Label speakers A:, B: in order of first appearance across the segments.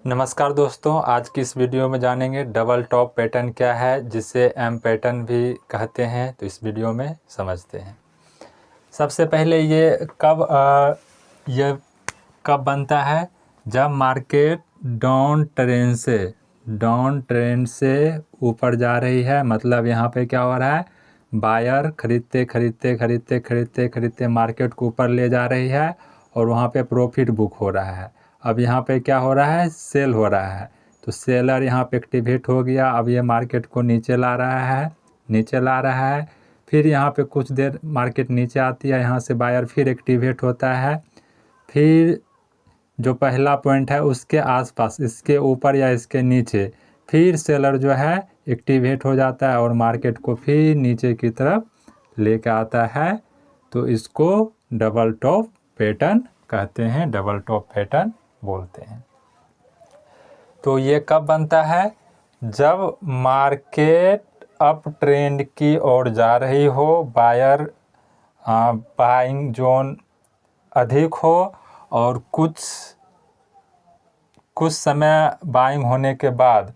A: नमस्कार दोस्तों, आज की इस वीडियो में जानेंगे डबल टॉप पैटर्न क्या है, जिसे एम पैटर्न भी कहते हैं। तो इस वीडियो में समझते हैं। सबसे पहले ये कब बनता है, जब मार्केट डाउन ट्रेंड से ऊपर जा रही है। मतलब यहाँ पे क्या हो रहा है, बायर खरीदते मार्केट को ऊपर ले जा रही है और वहाँ पे प्रॉफिट बुक हो रहा है। अब यहाँ पे क्या हो रहा है, सेल हो रहा है। तो सेलर यहाँ पे एक्टिवेट हो गया। अब ये मार्केट को नीचे ला रहा है। फिर यहाँ पे कुछ देर मार्केट नीचे आती है, यहाँ से बायर फिर एक्टिवेट होता है। फिर जो पहला पॉइंट है उसके आसपास, इसके ऊपर या इसके नीचे, फिर सेलर जो है एक्टिवेट हो जाता है और मार्केट को फिर नीचे की तरफ लेके आता है। तो इसको डबल टॉप पैटर्न कहते हैं, डबल टॉप पैटर्न बोलते हैं। तो ये कब बनता है, जब मार्केट अप ट्रेंड की ओर जा रही हो, बाइंग जोन अधिक हो और कुछ समय बाइंग होने के बाद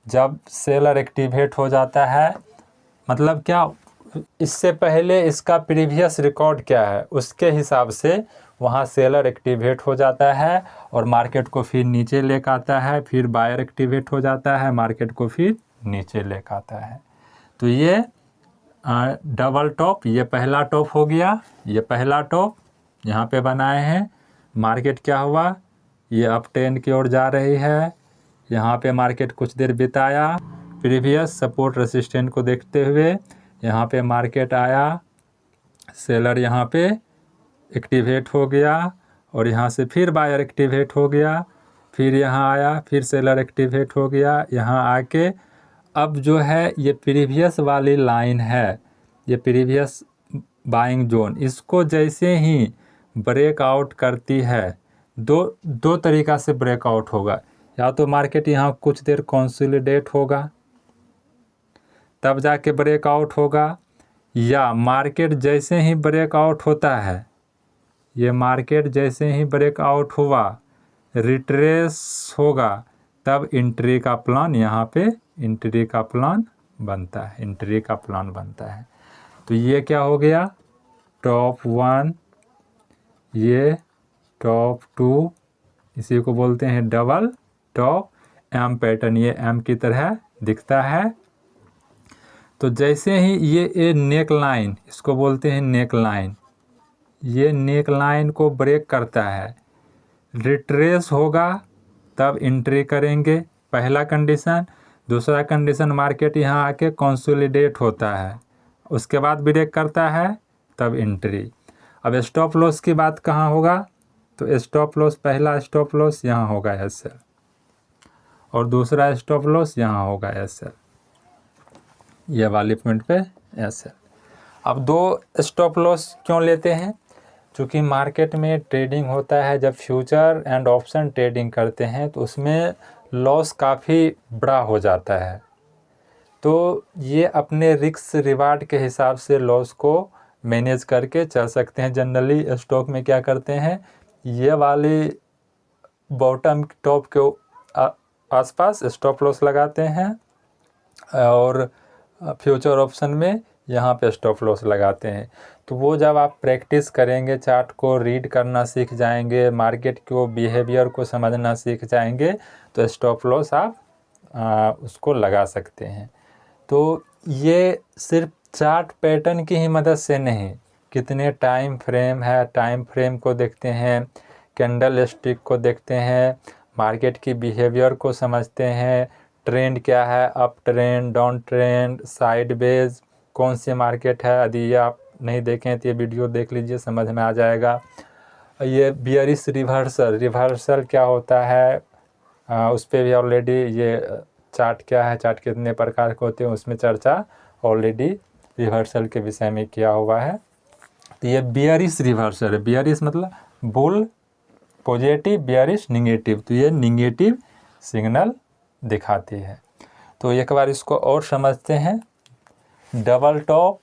A: जब सेलर एक्टिवेट हो जाता है। मतलब क्या, इससे पहले इसका प्रीवियस रिकॉर्ड क्या है, उसके हिसाब से वहाँ सेलर एक्टिवेट हो जाता है और मार्केट को फिर नीचे लेकर आता है। फिर बायर एक्टिवेट हो जाता है, मार्केट को फिर नीचे लेकर आता है। तो ये डबल टॉप, ये पहला टॉप हो गया। ये पहला टॉप यहाँ पे बनाए हैं। मार्केट क्या हुआ, ये अप ट्रेंड की ओर जा रही है। यहाँ पे मार्केट कुछ देर बिताया, प्रीवियस सपोर्ट रेसिस्टेंट को देखते हुए यहाँ पे मार्केट आया, सेलर यहाँ पे एक्टिवेट हो गया और यहाँ से फिर बायर एक्टिवेट हो गया। फिर यहाँ आया, फिर सेलर एक्टिवेट हो गया। यहाँ आके अब जो है ये प्रीवियस वाली लाइन है, ये प्रीवियस बाइंग जोन, इसको जैसे ही ब्रेकआउट करती है, दो तरीक़ा से ब्रेकआउट होगा। या तो मार्केट यहाँ कुछ देर कंसोलिडेट होगा, तब जाके ब्रेकआउट होगा, या मार्केट जैसे ही ब्रेकआउट होता है, ये मार्केट जैसे ही ब्रेकआउट हुआ, रिट्रेस होगा, तब एंट्री का प्लान यहाँ पे एंट्री का प्लान बनता है। तो ये क्या हो गया, टॉप 1, ये टॉप 2, इसी को बोलते हैं डबल टॉप एम पैटर्न। ये एम की तरह दिखता है। तो जैसे ही ये नेक लाइन, इसको बोलते हैं नेक लाइन, ये नेक लाइन को ब्रेक करता है, रिट्रेस होगा, तब एंट्री करेंगे, पहला कंडीशन। दूसरा कंडीशन, मार्केट यहाँ आके कंसोलिडेट होता है, उसके बाद ब्रेक करता है, तब एंट्री। अब स्टॉप लॉस की बात कहाँ होगा, तो स्टॉप लॉस, पहला स्टॉप लॉस यहाँ होगा एसएल और दूसरा स्टॉप लॉस यहाँ होगा एसएल, ये वाली पॉइंट पे एसएल। अब दो स्टॉप लॉस क्यों लेते हैं, क्योंकि मार्केट में ट्रेडिंग होता है, जब फ्यूचर एंड ऑप्शन ट्रेडिंग करते हैं तो उसमें लॉस काफ़ी बड़ा हो जाता है। तो ये अपने रिस्क रिवार्ड के हिसाब से लॉस को मैनेज करके चल सकते हैं। जनरली स्टॉक में क्या करते हैं, ये वाली बॉटम टॉप के आसपास स्टॉप लॉस लगाते हैं और फ्यूचर ऑप्शन में यहाँ पे स्टॉप लॉस लगाते हैं। तो वो जब आप प्रैक्टिस करेंगे, चार्ट को रीड करना सीख जाएंगे, मार्केट को बिहेवियर को समझना सीख जाएंगे, तो स्टॉप लॉस आप उसको लगा सकते हैं। तो ये सिर्फ चार्ट पैटर्न की ही मदद से नहीं, कितने टाइम फ्रेम है, टाइम फ्रेम को देखते हैं, कैंडल स्टिक को देखते हैं, मार्केट की बिहेवियर को समझते हैं, ट्रेंड क्या है, up trend, down trend, sideways, कौन सी मार्केट है। यदि ये आप नहीं देखें तो ये वीडियो देख लीजिए, समझ में आ जाएगा। ये बियरिश रिवर्सल क्या होता है, उस पर भी ऑलरेडी ये चार्ट क्या है, चार्ट कितने प्रकार के होते हैं, उसमें चर्चा ऑलरेडी रिवर्सल के विषय में किया हुआ है। तो ये बियरिश रिवर्सल है, बियरिश मतलब बुल पॉजिटिव, बियरिश निगेटिव, तो ये निगेटिव सिग्नल दिखाती है। तो एक बार इसको और समझते हैं। डबल टॉप,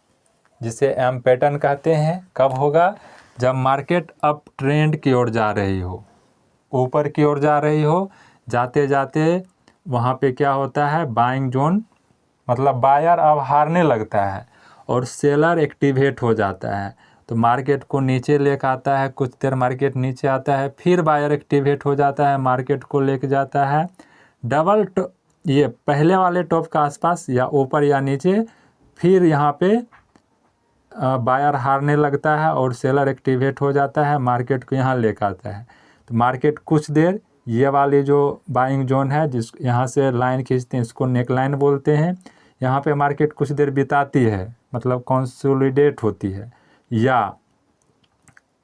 A: जिसे एम पैटर्न कहते हैं, कब होगा, जब मार्केट अप ट्रेंड की ओर जा रही हो, ऊपर की ओर जा रही हो, जाते जाते वहाँ पे क्या होता है, बाइंग जोन, मतलब बायर अब हारने लगता है और सेलर एक्टिवेट हो जाता है। तो मार्केट को नीचे लेकर आता है, कुछ देर मार्केट नीचे आता है, फिर बायर एक्टिवेट हो जाता है, मार्केट को लेके जाता है डबल ये पहले वाले टॉप के आसपास या ऊपर या नीचे, फिर यहाँ पे बायर हारने लगता है और सेलर एक्टिवेट हो जाता है, मार्केट को यहाँ लेकर आता है। तो मार्केट कुछ देर ये वाली जो बाइंग जोन है, जिस यहाँ से लाइन खींचते हैं, इसको नेक लाइन बोलते हैं, यहाँ पे मार्केट कुछ देर बिताती है, मतलब कंसोलिडेट होती है। या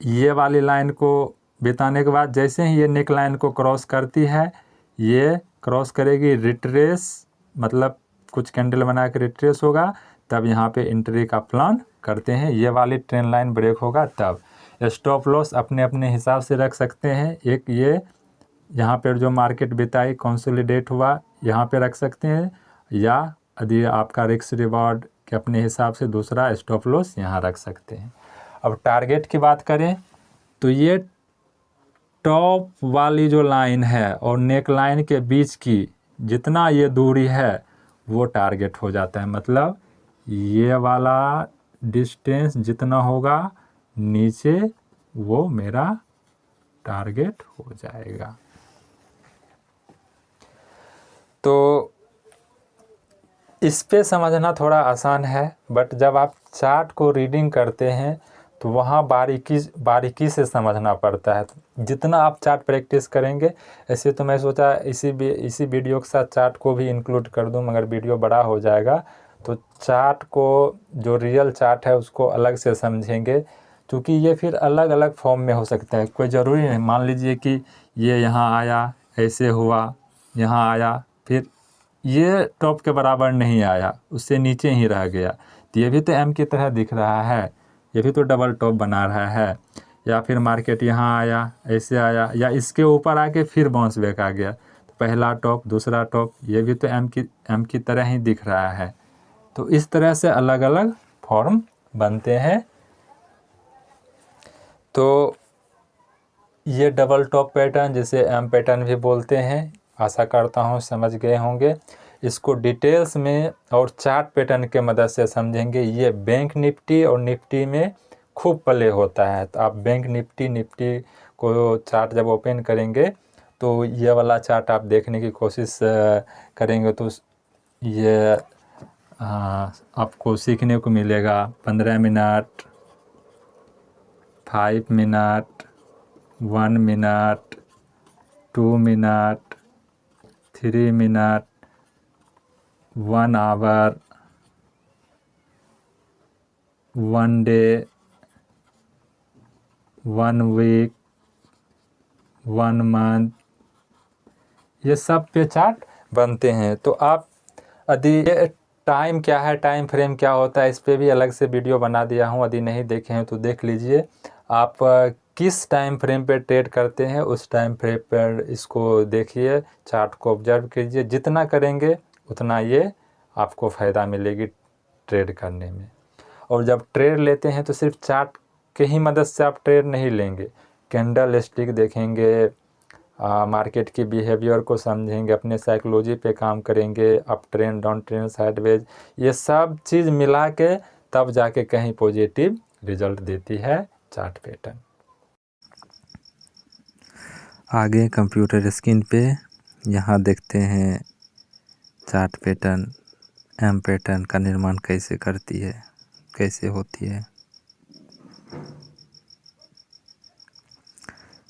A: ये वाली लाइन को बिताने के बाद जैसे ही ये नेक लाइन को क्रॉस करती है, ये क्रॉस करेगी, रिट्रेस, मतलब कुछ कैंडल बना के रिट्रेस होगा, तब यहाँ पे एंट्री का प्लान करते हैं। ये वाली ट्रेंड लाइन ब्रेक होगा तब। स्टॉप लॉस अपने अपने हिसाब से रख सकते हैं। एक ये यहाँ पर जो मार्केट बिताई कंसोलिडेट हुआ, यहाँ पे रख सकते हैं, या यदि आपका रिस्क रिवॉर्ड के अपने हिसाब से दूसरा स्टॉप लॉस यहाँ रख सकते हैं। अब टारगेट की बात करें तो ये टॉप वाली जो लाइन है और नेक लाइन के बीच की जितना ये दूरी है वो टारगेट हो जाता है। मतलब ये वाला डिस्टेंस जितना होगा नीचे, वो मेरा टारगेट हो जाएगा। तो इस पे समझना थोड़ा आसान है, बट जब आप चार्ट को रीडिंग करते हैं तो वहाँ बारीकी से समझना पड़ता है। जितना आप चार्ट प्रैक्टिस करेंगे, ऐसे तो मैं सोचा इसी वीडियो के साथ चार्ट को भी इंक्लूड कर दूं, मगर वीडियो बड़ा हो जाएगा, तो चार्ट को, जो रियल चार्ट है उसको अलग से समझेंगे, क्योंकि ये फिर अलग अलग फॉर्म में हो सकता है। कोई ज़रूरी नहीं, मान लीजिए कि ये यहाँ आया, ऐसे हुआ, यहाँ आया, फिर ये टॉप के बराबर नहीं आया, उससे नीचे ही रह गया, तो ये भी तो एम की तरह दिख रहा है, ये भी तो डबल टॉप बना रहा है। या फिर मार्केट यहाँ आया, ऐसे आया, या इसके ऊपर आके फिर बाउंस बैक आ गया, तो पहला टॉप, दूसरा टॉप, ये भी तो एम की तरह ही दिख रहा है। तो इस तरह से अलग अलग फॉर्म बनते हैं। तो ये डबल टॉप पैटर्न, जिसे एम पैटर्न भी बोलते हैं, आशा करता हूँ समझ गए होंगे। इसको डिटेल्स में और चार्ट पैटर्न के मदद से समझेंगे। ये बैंक निफ्टी और निफ्टी में खूब प्ले होता है। तो आप बैंक निफ्टी को चार्ट जब ओपन करेंगे तो ये वाला चार्ट आप देखने की कोशिश करेंगे तो ये आपको सीखने को मिलेगा। 15 minute, 5 minute, 1 minute, 2 minute, 3 minute, 1 hour, 1 day, 1 week, 1 month, ये सब पे चार्ट बनते हैं। तो आप यदि टाइम क्या है, टाइम फ्रेम क्या होता है, इस पे भी अलग से वीडियो बना दिया हूँ, यदि नहीं देखे हैं तो देख लीजिए। आप किस टाइम फ्रेम पे ट्रेड करते हैं, उस टाइम फ्रेम पर इसको देखिए, चार्ट को ऑब्जर्व कीजिए। जितना करेंगे उतना ये आपको फ़ायदा मिलेगी ट्रेड करने में। और जब ट्रेड लेते हैं तो सिर्फ चार्ट के ही मदद से आप ट्रेड नहीं लेंगे, कैंडल स्टिक देखेंगे, मार्केट की बिहेवियर को समझेंगे, अपने साइकोलॉजी पे काम करेंगे, up trend, down trend, sideways, ये सब चीज़ मिला के तब जाके कहीं पॉजिटिव रिजल्ट देती है चार्ट पैटर्न।
B: आगे कंप्यूटर स्क्रीन पे यहाँ देखते हैं चार्ट पैटर्न, एम पैटर्न का निर्माण कैसे करती है, कैसे होती है।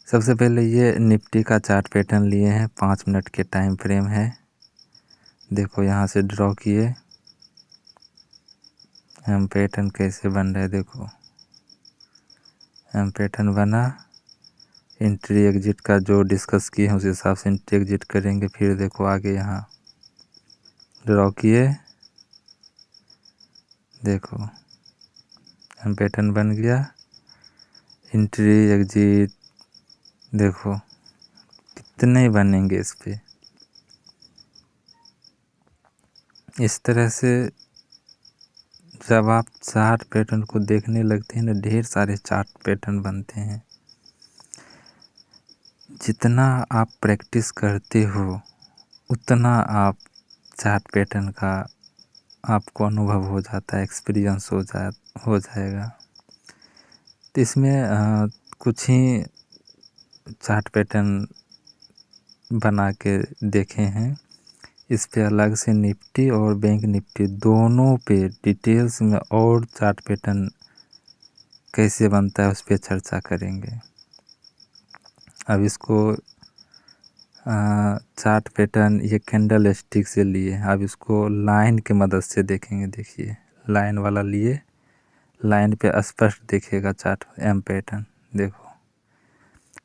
B: सबसे पहले ये निफ्टी का चार्ट पैटर्न लिए हैं, 5 मिनट के टाइम फ्रेम है। देखो यहाँ से ड्रॉ किए, एम पैटर्न कैसे बन रहा है, देखो एम पैटर्न बना। एंट्री एग्जिट का जो डिस्कस किए हैं उस हिसाब से एंट्री एग्जिट करेंगे। फिर देखो आगे यहाँ ड्रॉ किए, देखो एम पैटर्न बन गया, एंट्री एग्जिट, देखो कितने बनेंगे इस पे। इस तरह से जब आप चार्ट पैटर्न को देखने लगते हैं ना, ढेर सारे चार्ट पैटर्न बनते हैं। जितना आप प्रैक्टिस करते हो उतना आप चार्ट पैटर्न का आपको अनुभव हो जाता है, एक्सपीरियंस हो जाएगा। तो इसमें कुछ ही चार्ट पैटर्न बना के देखे हैं। इस पे अलग से निफ्टी और बैंक निफ्टी दोनों पे डिटेल्स में और चार्ट पैटर्न कैसे बनता है उस पर चर्चा करेंगे। अब इसको चार्ट पैटर्न ये कैंडल स्टिक से लिए, अब इसको लाइन के मदद से देखेंगे। देखिए लाइन वाला लिए, लाइन पे स्पष्ट दिखेगा चार्ट एम पैटर्न। देखो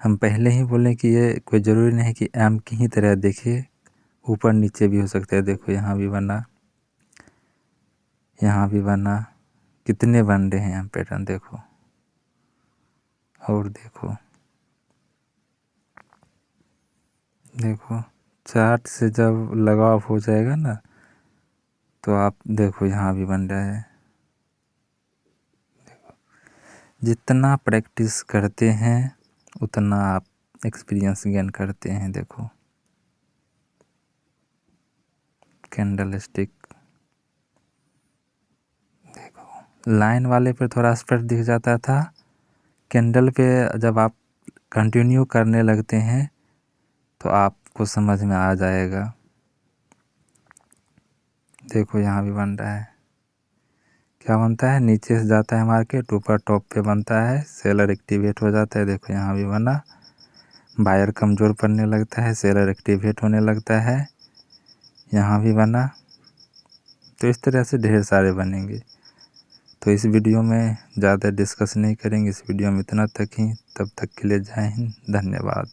B: हम पहले ही बोले कि ये कोई ज़रूरी नहीं कि एम की ही तरह दिखे, ऊपर नीचे भी हो सकता है। देखो यहाँ भी बना, यहाँ भी बना, कितने बन रहे हैं एम पैटर्न देखो। और देखो देखो चार्ट से जब लगाव हो जाएगा ना तो आप देखो यहाँ भी बन रहा है। देखो जितना प्रैक्टिस करते हैं उतना आप एक्सपीरियंस गेन करते हैं। देखो कैंडल स्टिक, देखो लाइन वाले पे थोड़ा स्पष्ट दिख जाता था, कैंडल पे जब आप कंटिन्यू करने लगते हैं तो आपको समझ में आ जाएगा। देखो यहाँ भी बन रहा है, क्या बनता है, नीचे से जाता है मार्केट, ऊपर टॉप पे बनता है, सेलर एक्टिवेट हो जाता है। देखो यहाँ भी बना, बायर कमज़ोर पड़ने लगता है, सेलर एक्टिवेट होने लगता है, यहाँ भी बना। तो इस तरह से ढेर सारे बनेंगे। तो इस वीडियो में ज़्यादा डिस्कस नहीं करेंगे, इस वीडियो में इतना तक ही। तब तक के लिए जय हिंद, धन्यवाद।